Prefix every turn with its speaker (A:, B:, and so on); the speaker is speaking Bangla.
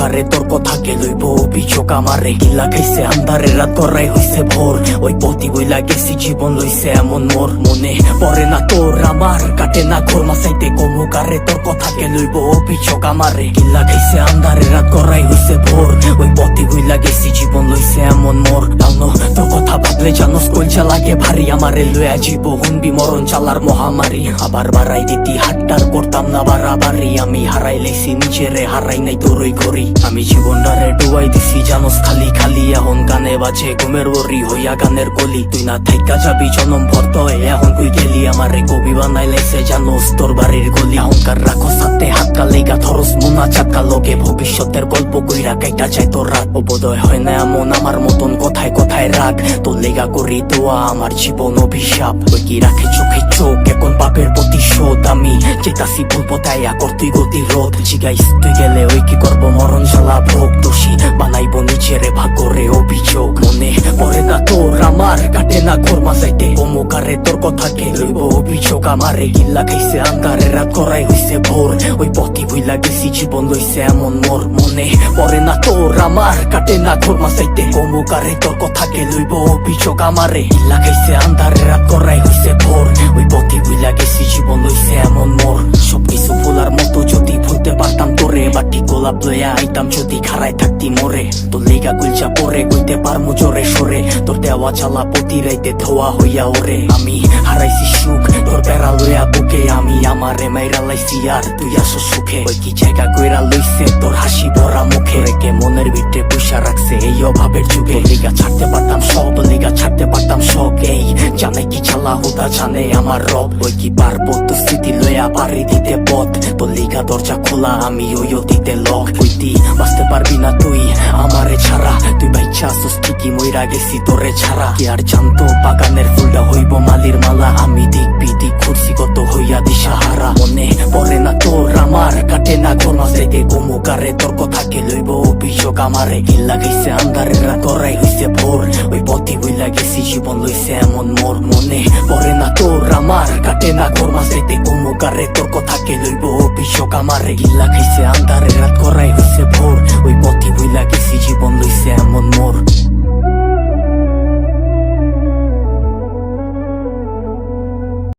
A: কমুকারে তোর কথাকে লইব অভিযোগ আমারে গিলা খাইছে আন্ধারে রাত করাই হইছে ভোর ওই পথি বইলা গেছি জীবন লইছে এমন মোর মনে পড়ে না তোর আমার কাটে না ঘোর মাসাইতে কমুকারে তোর কথাকে লইব অভিযোগ আমারে গিলা খাইছে আন্ধারে রাত করাই হইছে ভোর ওই পথি বইলা গেছি জীবন লইছে এমন মোর তাও তোর কথা ভাবলে জানোস কইচা লাগে ভারী আমারে লইয়া জীব হুনবি মরণ চালার মহামারী আবার বাড়াই দিতি হাট্টার করতাম না বাড়াবাড়ি আমি হারাই লেছি নিজেরে হারাই নাই তোরই ঘড়ি আমি জীবনটারে ডুবাই দিছি জানোস খালি খালি এখন গানে বাজে ঘুমের ওরি হইয়া গানের গলি তুই না থাইকা যাবি জনম ভর্ত এখন কই গেলি আমারে কবি বানাই লাইছে জানোস তোর বাড়ির গলি অহংকার রাখো সাথে হাতকা লেগা ধরস মুনা চাকা লগে ভবিষ্যতের গল্প কইরা কাইটা চাই তোর রাত বোধয় হয় না এমন আমার মতন কথায় কথায় রাগ তোর লেগা করি দোয়া আমার জীবন অভিশাপ ওই কি রাখে চোখে চোখ এখন পাপের প্রতিশোধ আমি চেতাসি ভুল পথাইয়া করতুই গতিরোধ জিগাইস তুই গেলে ওই কি করবো মরণ জ্বালা ভোগ দোষী বানাইবো নিজেরে ভাগ্যরে অভিযোগ মনে পড়ে না তোর আমার কাটে না ঘোর মাসাইতে কমুকারে তোর কথাকে লইব অভিযোগ আমারে গিল্লা খাইছে আন্ধারে রাত করাই হইছে ভোর ওই পথি ভুইলা গেছি জীবন লইছে এমন মোর মনে পড়ে না তোর আমার কাটে না ঘোর মাসাইতে কমুকারে তোর কথাকে লইব অভিযোগ আমারে গিল্লা খাইছে আন্ধারে রাত করাই হইছে ভোর ওই পথি ভুইলা গেছি জীবন লইছে এমন মোর সবকিছু ভোলার মতো যদি ভুলতে পারতাম তোরে বাটি গোলাপ লইয়া আইতাম যদি খারাই থাকতি মোরে তোর লেগা গুলচা পরে কইতে পারমু জোরে সরে তোর দেওয়া চালা প্রতি রাইতে ধোয়া হইয়া ওরে আমি হারাইছি সুখ তোর বেড়া লইয়া বুকে আমি আমারে মাইরা লাইছি আর তুই আসো সুখে ওই কি জায়গা কইরা লইছে তোর হাসি ভরা মুখে রেখে মনের ভিতরে পুষা রাখছে এই অভাবের যুগে লিগা ছাড়তে পারতাম সব লিগা ছাড়তে পারতাম সব এই জানে কি চালা হুদা জানে আমার রব ওই কি পারবো তো স্মৃতি লইয়া পারি দিতে পথ তোর লিগা দরজা খোলা আমি ওই অতীতে লক কইতি বাঁচতে পারবি না তুই আমারে ছাড়া তুই বাইচা আসোস ঠিকই মইরা গেছি তোরে ছাড়া কি আর জানতো বাগানের ফুলটা হইব মালির মালা আমি দিক বিদিক ঘুরছি কত হইয়া দিশাহারা মনে পড়ে না তোর আমার কাটে না ঘোর মাসাইতে কমুকারে তোর কথাকে লইব অভিযোগ আমারে গিল্লা গেছে আন্ধারে রাত করাই হইছে ভোর ওই পথি বইলা গেছি জীবন লইছে এমন মোর মনে পড়ে না তোর আমার কাটে না ঘোর মাসাইতে কমুকারে তোর কথাকে লইব অভিযোগ আমারে গিল্লা খাইছে আন্ধারে রাত করাই হইছে ভোর ওই পথি বইলা গেছি জীবন লইছে এমন মোর।